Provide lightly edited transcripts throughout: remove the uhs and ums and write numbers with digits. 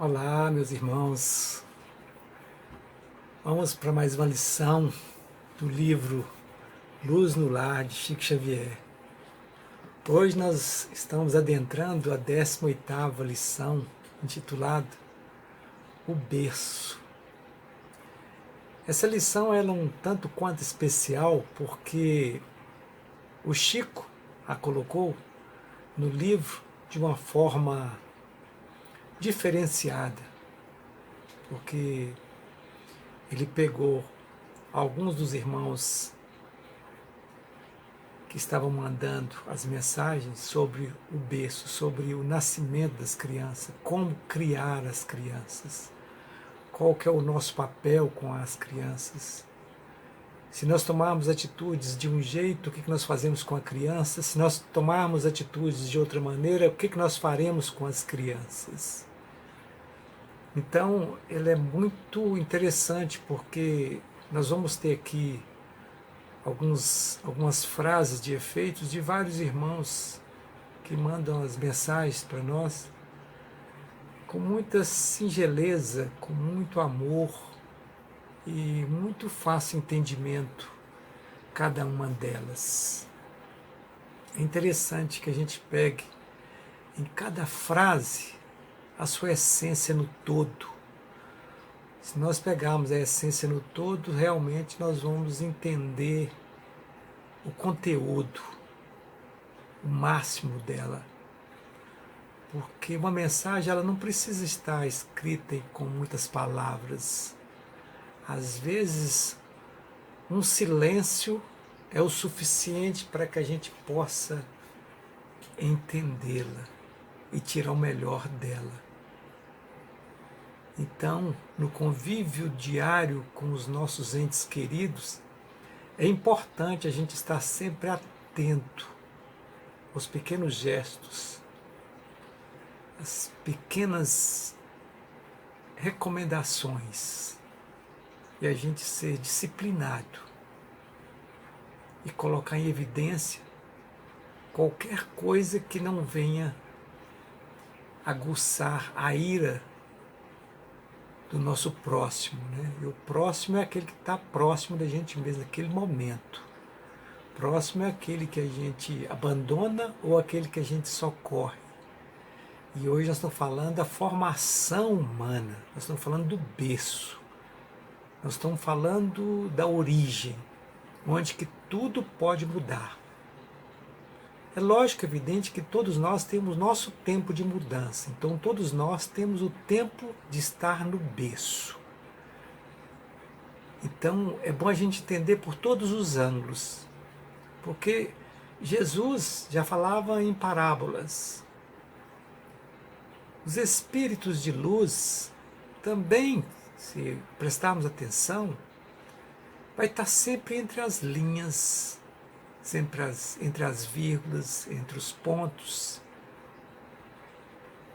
Olá, meus irmãos. Vamos para mais uma lição do livro Luz no Lar, de Chico Xavier. Hoje nós estamos adentrando a 18ª lição, intitulada O Berço. Essa lição é um tanto quanto especial porque o Chico a colocou no livro de uma forma diferenciada, porque ele pegou alguns dos irmãos que estavam mandando as mensagens sobre o berço, sobre o nascimento das crianças, como criar as crianças, qual que é o nosso papel com as crianças. Se nós tomarmos atitudes de um jeito, o que nós fazemos com a criança? Se nós tomarmos atitudes de outra maneira, o que nós faremos com as crianças? Então, ele é muito interessante porque nós vamos ter aqui algumas frases de efeitos de vários irmãos que mandam as mensagens para nós com muita singeleza, com muito amor e muito fácil entendimento, cada uma delas. É interessante que a gente pegue em cada frase a sua essência no todo. Se nós pegarmos a essência no todo, realmente nós vamos entender o conteúdo, o máximo dela. Porque uma mensagem ela não precisa estar escrita com muitas palavras. Às vezes, um silêncio é o suficiente para que a gente possa entendê-la e tirar o melhor dela. Então, no convívio diário com os nossos entes queridos, é importante a gente estar sempre atento aos pequenos gestos, às pequenas recomendações, e a gente ser disciplinado e colocar em evidência qualquer coisa que não venha aguçar a ira do nosso próximo, né? E o próximo é aquele que está próximo da gente mesmo, naquele momento. Próximo é aquele que a gente abandona ou aquele que a gente socorre. E hoje nós estamos falando da formação humana, nós estamos falando do berço, nós estamos falando da origem, onde que tudo pode mudar. É lógico, evidente, que todos nós temos nosso tempo de mudança. Então, todos nós temos o tempo de estar no berço. Então, é bom a gente entender por todos os ângulos. Porque Jesus já falava em parábolas. Os espíritos de luz também, se prestarmos atenção, vai estar sempre entre as linhas, sempre entre as vírgulas, entre os pontos,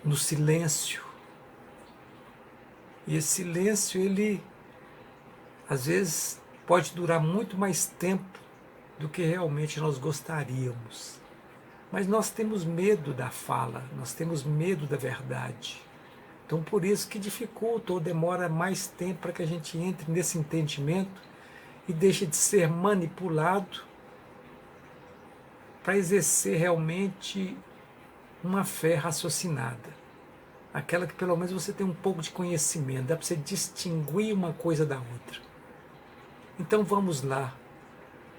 no silêncio. E esse silêncio, ele, às vezes, pode durar muito mais tempo do que realmente nós gostaríamos. Mas nós temos medo da fala, nós temos medo da verdade. Então, por isso que dificulta ou demora mais tempo para que a gente entre nesse entendimento e deixe de ser manipulado para exercer realmente uma fé raciocinada. Aquela que pelo menos você tem um pouco de conhecimento, dá para você distinguir uma coisa da outra. Então vamos lá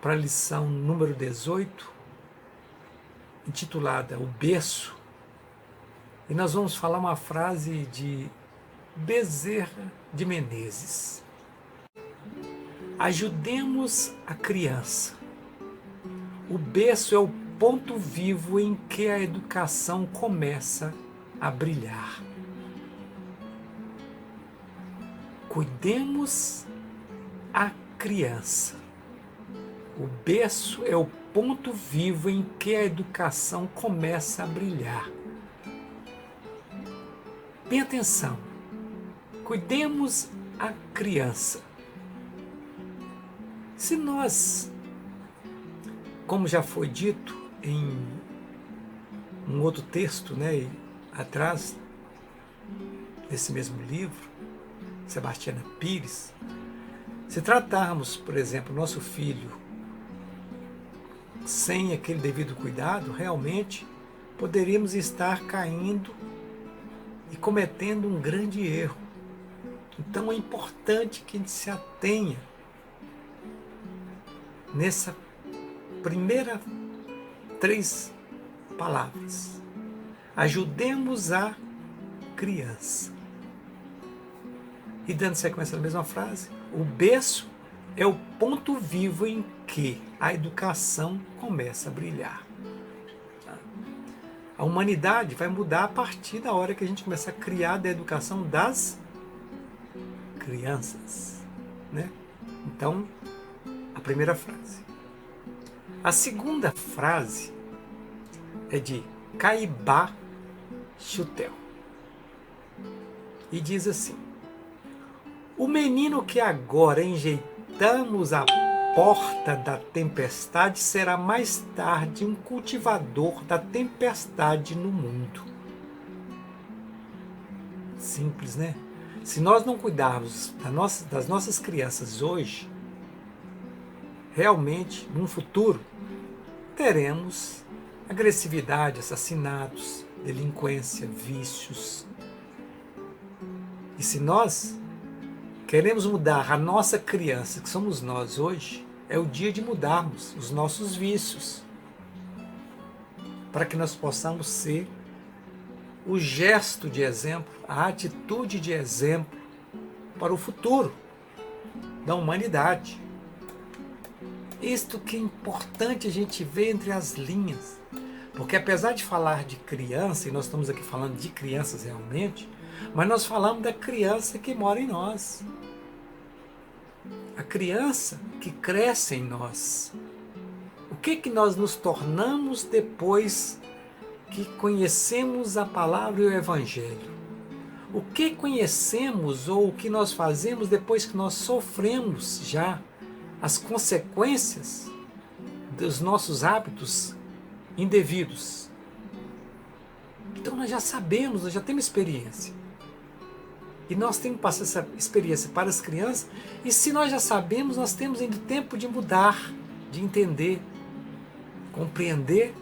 para a lição número 18, intitulada O Berço, e nós vamos falar uma frase de Bezerra de Menezes. Ajudemos a criança. O berço é o ponto vivo em que a educação começa a brilhar. Cuidemos a criança. O berço é o ponto vivo em que a educação começa a brilhar. Bem atenção. Cuidemos a criança. Se nós, como já foi dito em um outro texto, atrás, desse mesmo livro, Sebastiana Pires, se tratarmos, por exemplo, nosso filho sem aquele devido cuidado, realmente poderíamos estar caindo e cometendo um grande erro. Então é importante que a gente se atenha nessa primeira 3 palavras. Ajudemos a criança. E dando sequência na mesma frase, o berço é o ponto vivo em que a educação começa a brilhar. A humanidade vai mudar a partir da hora que a gente começar a criar da educação das crianças, né? Então, a primeira frase. A segunda frase é de Caibá Chutel. E diz assim: o menino que agora enjeitamos a porta da tempestade será mais tarde um cultivador da tempestade no mundo. Simples, né? Se nós não cuidarmos das nossas crianças hoje, realmente, no futuro, teremos agressividade, assassinatos, delinquência, vícios. E se nós queremos mudar a nossa criança, que somos nós hoje, é o dia de mudarmos os nossos vícios, para que nós possamos ser o gesto de exemplo, a atitude de exemplo para o futuro da humanidade. Isto que é importante a gente ver entre as linhas, porque apesar de falar de criança, e nós estamos aqui falando de crianças realmente, mas nós falamos da criança que mora em nós, a criança que cresce em nós. O que nós nos tornamos depois que conhecemos a palavra e o Evangelho? O que conhecemos ou o que nós fazemos depois que nós sofremos já as consequências dos nossos hábitos indevidos? Então nós já sabemos, nós já temos experiência. E nós temos que passar essa experiência para as crianças, e se nós já sabemos, nós temos ainda tempo de mudar, de entender, compreender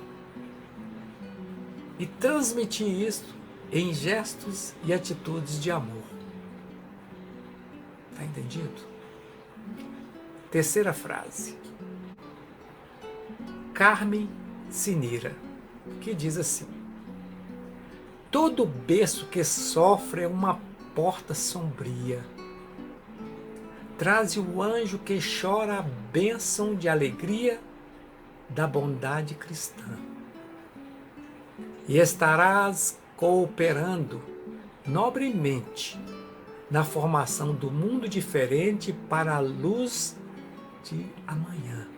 e transmitir isso em gestos e atitudes de amor. Está entendido? Terceira frase. Carmen Sinira, que diz assim: todo berço que sofre é uma porta sombria. Traze o anjo que chora a bênção de alegria da bondade cristã. E estarás cooperando nobremente na formação do mundo diferente para a luz de amanhã.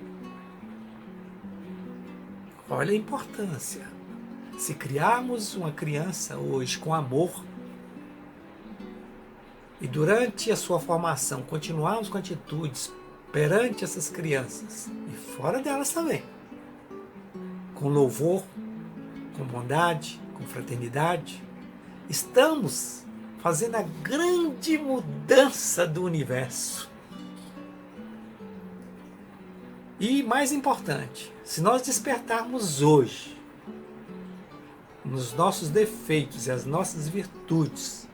Olha a importância. Se criarmos uma criança hoje com amor, e durante a sua formação continuarmos com atitudes perante essas crianças, e fora delas também, com louvor, com bondade, com fraternidade, estamos fazendo a grande mudança do universo. E mais importante, se nós despertarmos hoje nos nossos defeitos e as nossas virtudes,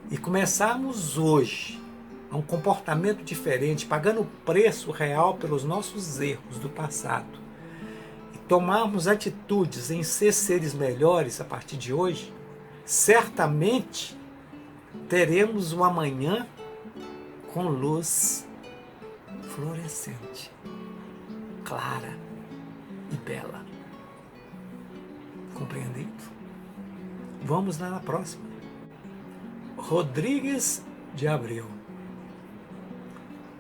e começarmos hoje a um comportamento diferente, pagando o preço real pelos nossos erros do passado, e tomarmos atitudes em ser seres melhores a partir de hoje, certamente teremos um amanhã com luz florescente, clara e bela. Compreendido? Vamos lá na próxima. Rodrigues de Abreu.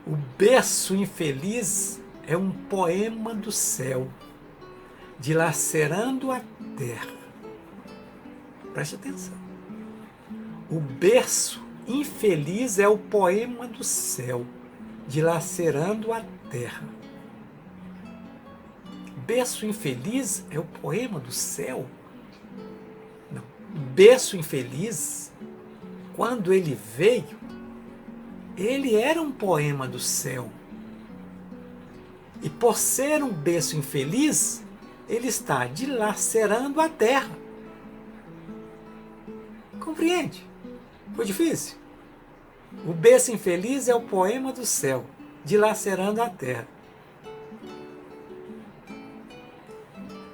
O berço infeliz é um poema do céu, dilacerando a terra. Preste atenção. O berço infeliz é o poema do céu, dilacerando a terra. Berço infeliz é o poema do céu? Não. Berço infeliz, quando ele veio, ele era um poema do céu. E por ser um berço infeliz, ele está dilacerando a terra. Compreende? Foi difícil? O berço infeliz é o poema do céu, dilacerando a terra.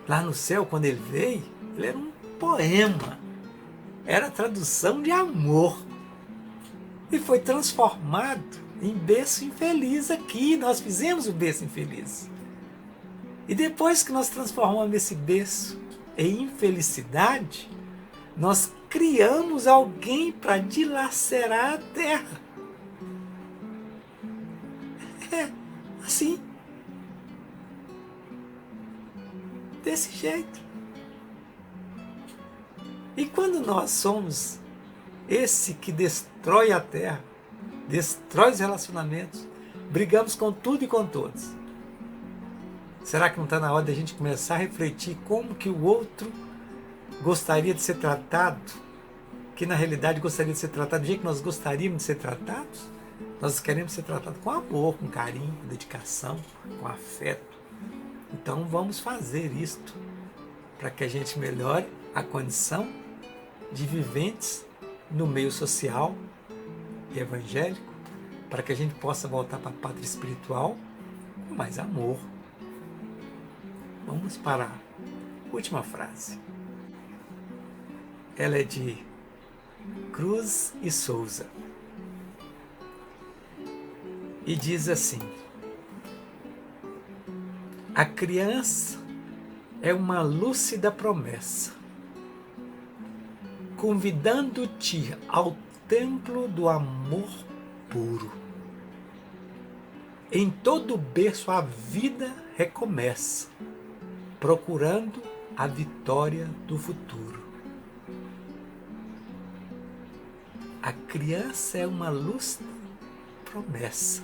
Lá no céu, quando ele veio, ele era um poema. Era tradução de amor. E foi transformado em berço infeliz aqui. Nós fizemos o berço infeliz. E depois que nós transformamos esse berço em infelicidade, nós criamos alguém para dilacerar a terra. É assim. Desse jeito. E quando nós somos esse que destrói a terra, destrói os relacionamentos, brigamos com tudo e com todos, será que não está na hora de a gente começar a refletir como que o outro gostaria de ser tratado, que na realidade gostaria de ser tratado do jeito que nós gostaríamos de ser tratados? Nós queremos ser tratados com amor, com carinho, com dedicação, com afeto. Então vamos fazer isto para que a gente melhore a condição de viventes no meio social e evangélico, para que a gente possa voltar para a pátria espiritual com mais amor. Vamos para a última frase. Ela é de Cruz e Souza. E diz assim: a criança é uma lúcida promessa, convidando-te ao templo do amor puro. Em todo berço a vida recomeça, procurando a vitória do futuro. A criança é uma lúcida promessa.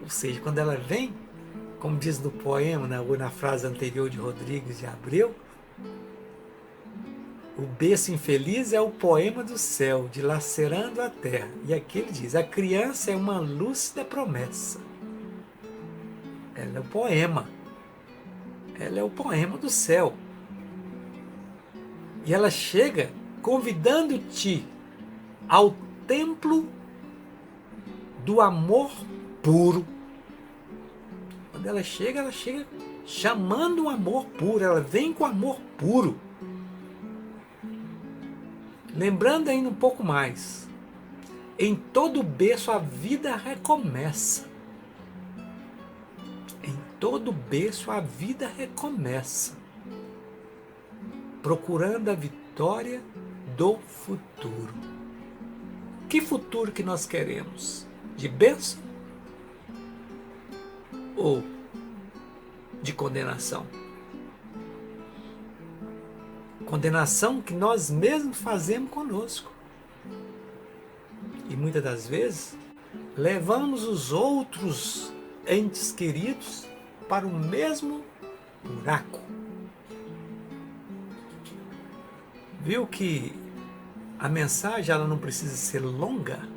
Ou seja, quando ela vem, como diz no poema, ou na frase anterior de Rodrigues de Abreu, o berço infeliz é o poema do céu, dilacerando a terra. E aqui ele diz, a criança é uma lúcida promessa. Ela é o poema. Ela é o poema do céu. E ela chega convidando-te ao templo do amor puro. Quando ela chega chamando o amor puro. Ela vem com amor puro. Lembrando ainda um pouco mais, em todo berço a vida recomeça. Em todo berço a vida recomeça, procurando a vitória do futuro. Que futuro que nós queremos? De bênção ou de condenação? Condenação que nós mesmos fazemos conosco. E muitas das vezes levamos os outros entes queridos para o mesmo buraco. Viu que a mensagem ela não precisa ser longa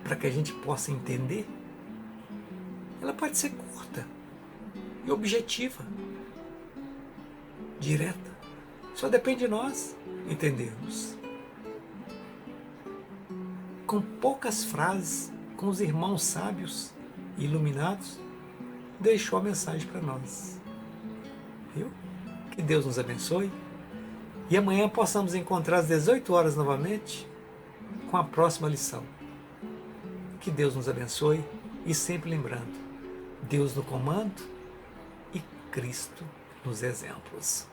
para que a gente possa entender? Ela pode ser curta e objetiva, direta. Só depende de nós entendermos. Com poucas frases, com os irmãos sábios e iluminados, deixou a mensagem para nós. Viu? Que Deus nos abençoe. E amanhã possamos encontrar às 18 horas novamente com a próxima lição. Que Deus nos abençoe e sempre lembrando, Deus no comando e Cristo nos exemplos.